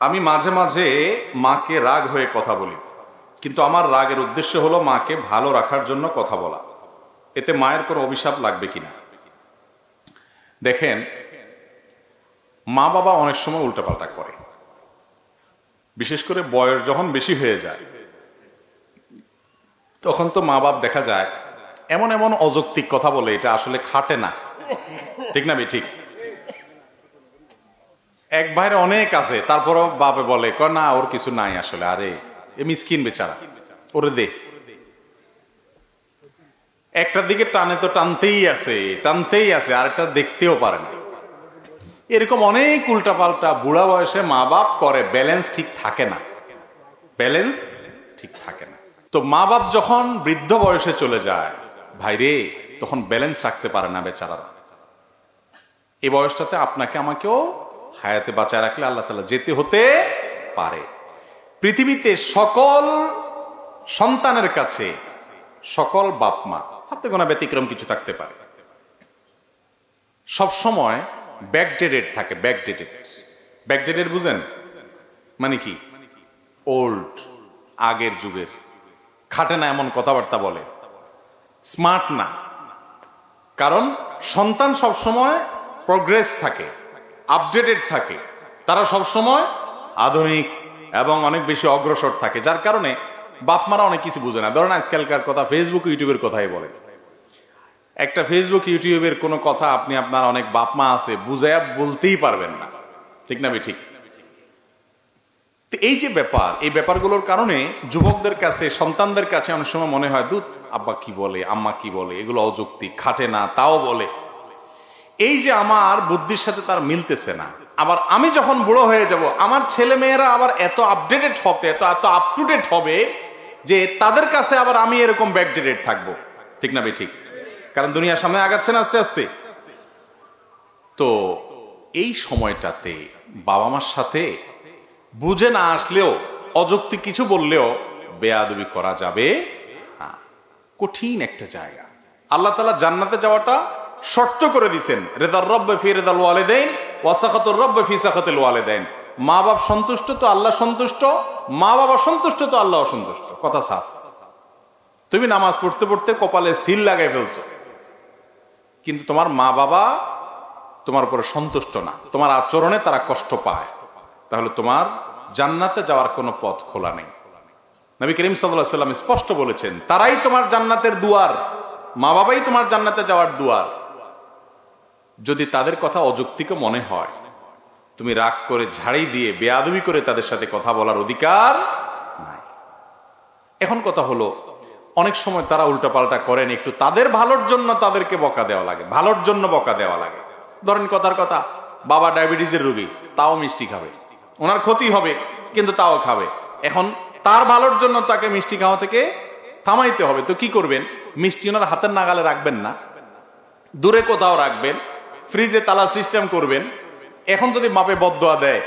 আমি মাঝে মাঝে মাকে রাগ হয়ে কথা বলি, কিন্তু আমার রাগের উদ্দেশ্য হলো মাকে ভালো রাখার জন্য কথা বলা। এতে মায়ের কোনো অভিশাপ লাগবে কিনা? দেখেন, মা বাবা অনেক সময় উল্টাপাল্টা করে, বিশেষ করে বয়স যখন বেশি হয়ে যায় তখন তো মা বাপ দেখা যায় এমন এমন অযৌক্তিক কথা বলে, এটা আসলে খাটে না। ঠিক না ঠিক? এক ভাইয়ের অনেক আছে, তারপরও বাপে বলে কয় না ওর কিছু নাই আসলে, আরে এ মিসকিন বেচারা, ওরে দে। একটার দিকে টানে তো টানতেই আছে, আরেকটা দেখতেও পারে না। এরকম অনেক উল্টাপাল্টা বুড়া বয়সে মা বাপ করে, ব্যালেন্স ঠিক থাকে না। তো মা বাপ যখন বৃদ্ধ বয়সে চলে যায় ভাইরে, তখন ব্যালেন্স রাখতে পারে না বেচারারা। এই বয়সটাতে আপনাকে আমাকেও হায়াতে বাঁচায় রাখলে আল্লাহ তাআলা যেতে হতে পারে। পৃথিবীতে সকল সন্তানের কাছে, সকল বাপ মা, হাতে গোনা ব্যতিক্রম কিছু থাকতে পারে, সব সময় ব্যাকডেটেড থাকে। ব্যাকডেটেড বুঝেন মানে কি? ওল্ড, আগের যুগের, খাটে না এমন কথাবার্তা বলে, স্মার্ট না। কারণ সন্তান সব সময় প্রোগ্রেস থাকে, আপডেটেড থাকে, তারা সব সময় আধুনিক এবং অনেক বেশি অগ্রসর থাকে, যার কারণে বাপ মারা অনেক কিছু বুঝে না। ধরেন আজকালকার কথা ফেসবুক ইউটিউবের কথাই বলে, একটা ফেসবুক ইউটিউবের কোনো কথা আপনি, আপনার অনেক বাপ মা আছে, বুঝাইয়া বলতেই পারবেন না। ঠিক না ঠিক? তো এই যে ব্যাপার, এই ব্যাপারগুলোর কারণে যুবকদের কাছে, সন্তানদের কাছে অনেক সময় মনে হয় দুধ আব্বা কি বলে, আম্মা কি বলে, এগুলো অযৌক্তিক, খাটে না, তাও বলে। এই যে আমার বুদ্ধির সাথে তার মিলতেছে না। আবার আমি যখন বুড়ো হয়ে যাব, আমার ছেলে মেয়েরা আবার এত আপডেটেড হবে, এত আপ টু ডেট হবে যে তাদের কাছে আবার আমি এরকম ব্যাকডেটেড থাকবো। ঠিক না ঠিক? কারণ দুনিয়ার সামনে আগাচ্ছে না আস্তে আস্তে। তো এই সময়টাতে বাবা মার সাথে বুঝে না আসলেও, অযৌক্তিক কিছু বললেও বেয়াদবি করা যাবে না। কঠিন একটা জায়গা। আল্লাহ তাআলা জান্নাতে যাওয়াটা শর্ত করে দিয়েছেন, রেদার রব্বে ফি রেদাল ওয়ালিদাইন ওয়া সাখাতুর রব্বে ফি সাখাতিল ওয়ালিদাইন। মা বাপ সন্তুষ্ট তো আল্লাহ সন্তুষ্ট, মা বাবা সন্তুষ্ট তো আল্লাহ সন্তুষ্ট। কথা সাফ। তুমি নামাজ পড়তে পড়তে কপালে সিল লাগাই ফেলছো, কিন্তু তোমার মা বাবা তোমার উপরে সন্তুষ্ট না, তোমার আচরণে তারা কষ্ট পায়, তাহলে তোমার জান্নাতে যাওয়ার কোনো পথ খোলা নেই। নবী করিম সাল্লাল্লাহু আলাইহি ওয়াসাল্লাম স্পষ্ট বলেছেন, তারাই তোমার জান্নাতের দুয়ার, মা বাবাই তোমার জান্নাতে যাওয়ার দুয়ার। যদি তাদের কথা অযৌক্তিক মনে হয়, তুমি রাগ করে ঝাড়ি দিয়ে বেয়াদবি করে তাদের সাথে কথা বলার অধিকার নাই। এখন কথা হলো, অনেক সময় তারা উল্টাপাল্টা করেন, একটু তাদের ভালোর জন্য তাদেরকে বকা দেওয়া লাগে, ভালোর জন্য বকা দেওয়া লাগে। ধরেন কথার কথা, বাবা ডায়াবেটিসের রোগী, তাও মিষ্টি খাবে, ওনার ক্ষতি হবে কিন্তু তাও খাবে। এখন তার ভালোর জন্য তাকে মিষ্টি খাওয়া থেকে থামাইতে হবে, তো কি করবেন? মিষ্টি ওনার হাতের নাগালে রাখবেন না, দূরে কোথাও রাখবেন, ফ্রিজে তালা সিস্টেম করবেন। এখন যদি বাপে বদদোয়া দেয়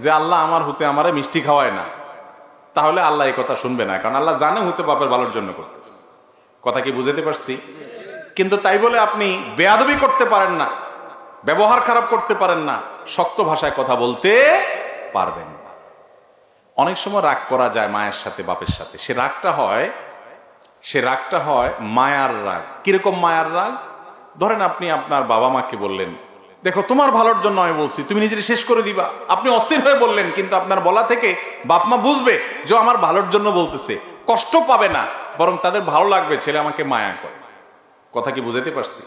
যে আল্লাহ আমার হতে আমারে মিষ্টি খাওয়ায় না, তাহলে আল্লাহ এই কথা শুনবে না, কারণ আল্লাহ জানে হতে বাপের ভালোর জন্য করতেছে। কথা কি বুঝাতে পারছি? কিন্তু তাই বলে আপনি বেয়াদবি করতে পারেন না, ব্যবহার খারাপ করতে পারেন না, শক্ত ভাষায় কথা বলতে পারবেন না। অনেক সময় রাগ করা যায় মায়ের সাথে, বাপের সাথে। সে রাগটা হয় মায়ার রাগ। কিরকম মায়ার রাগ? ধরেন আপনি আপনার বাবা মাকে বললেন, দেখো তোমার ভালোর জন্য আমি বলছি, তুমি নিজের শেষ করে দিবা। আপনি অস্থির হয়ে বললেন, কিন্তু আপনার বলা থেকে বাপ মা বুঝবে যে আমার ভালোর জন্য বলতেছে, কষ্ট পাবে না, বরং তাদের ভালো লাগবে ছেলে আমাকে মায়া করে। কথা কি বুঝাতে পারছি?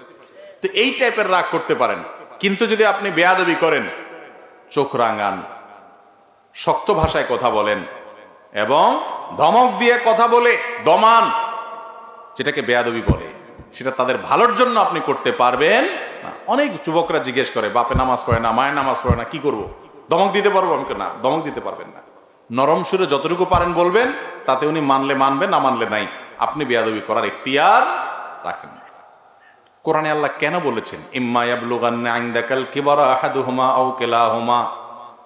তো এই টাইপের রাগ করতে পারেন। কিন্তু যদি আপনি বেয়াদবি করেন, চোখ রাঙান, শক্ত ভাষায় কথা বলেন এবং ধমক দিয়ে কথা বলে দমান, যেটাকে বেয়াদবি বলে, সেটা তাদের ভালোর জন্য আপনি করতে পারবেন না। অনেক যুবকরা জিজ্ঞেস করে, বাপে নামাজ পড়ে না, মায়ের নামাজ পড়ে না, কি করব? দমক দিতে পারবো? আমি না, দমক দিতে পারবেন না। নরম সুরে যতটুকু পারেন বলবেন, তাতে উনি মানলে মানবে, না মানলে নাই। আপনি বেয়াদবি করার ইখতিয়ার রাখেন না। কোরআনে আল্লাহ কেন বলেছেন, ইম্মা ইয়াবলুগান্না ইনদাকাল কিবারা আহাদুহুমা আও কিলাহুমা,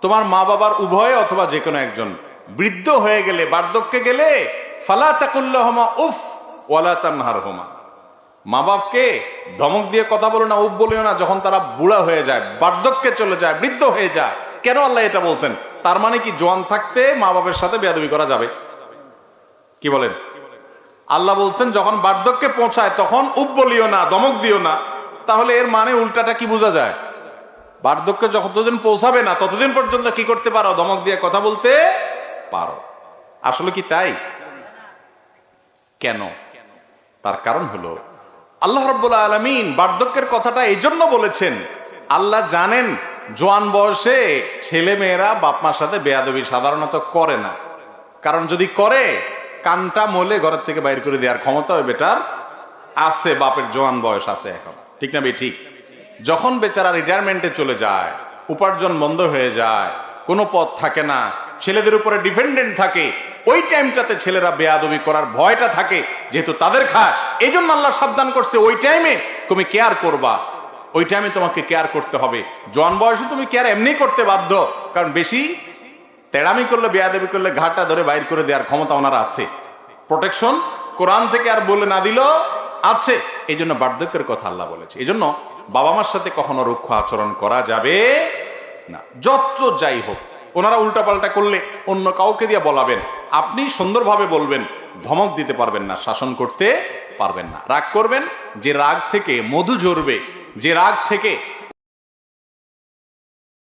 তোমার মা বাবার উভয় অথবা যে কোনো একজন বৃদ্ধ হয়ে গেলে, বার্ধক্যে গেলে, ফালা তাকুল্লাহুমা উফ ওয়ালা তানহারহুমা, মা বাপকে ধমক দিয়ে কথা বলো না, উফ বলিও না। যখন তারা বুড়া হয়ে যায়, বার্ধক্যে চলে যায়, বৃদ্ধ হয়ে যায়, কেন আল্লাহ এটা বলছেন? তার মানে কি জোয়ান থাকতে মা বাবার সাথে বেয়াদবি করা যাবে? কি বলেন? আল্লাহ বলছেন যখন বার্ধক্যে পৌঁছায় তখন উপ বলিও না, ধমক দিও না। তাহলে এর মানে উল্টাটা কি বোঝা যায়? বার্ধক্য যতদিন পৌঁছাবে না ততদিন পর্যন্ত কি করতে পারো? ধমক দিয়ে কথা বলতে পারো। আসলে কি তাই? কেন? তার কারণ হলো আল্লাহ রাব্বুল আলামিন বার্ধক্যের কথাটা এই জন্য বলেছেন, আল্লাহ জানেন জোয়ান বয়সে ছেলে মেয়েরা বাপ মার সাথে বেয়াদবি সাধারণত করে না। কারণ যদি করে কানটা মলে ঘরের থেকে বাইর করে দেওয়ার ক্ষমতা ওই বেটার আছে, বাপের জোয়ান বয়স আছে এখন, ঠিক না বে ঠিক? যখন বেচারা রিটায়ারমেন্টে চলে যায়, উপার্জন বন্ধ হয়ে যায়, কোনো পথ থাকে না, ছেলেদের উপরে ডিপেন্ডেন্ট থাকে, ওই টাইমটাতে ছেলেরা বেয়াদবি করার ভয়টা থাকে, যেহেতু তাদের খায়। এই জন্য আল্লাহ সাবধান করছে ওই টাইমে তুমি কেয়ার করবা, ওই টাইমে তোমাকে কেয়ার করতে হবে। জোয়ান বয়সে তুমি কেয়ার এমনি করতে বাধ্য, কারণ বেশি তেড়ামি করলে, বেয়াদবি করলে ঘাটটা ধরে বাইর করে দেওয়ার ক্ষমতা ওনার আছে। প্রোটেকশন কোরআন থেকে আর বলে না দিল আছে। এই জন্য বার্ধক্যের কথা আল্লাহ বলেছে। এই জন্য বাবা মার সাথে কখনো রুক্ষ আচরণ করা যাবে না, যত যাই হোক। ওনারা উল্টাপাল্টা করলে অন্য কাউকে দিয়ে বলাবেন, আপনি সুন্দরভাবে বলবেন, ধমক দিতে পারবেন না, শাসন করতে পারবেন না। রাগ করবেন, যে রাগ থেকে মধু ঝরবে, যে রাগ থেকে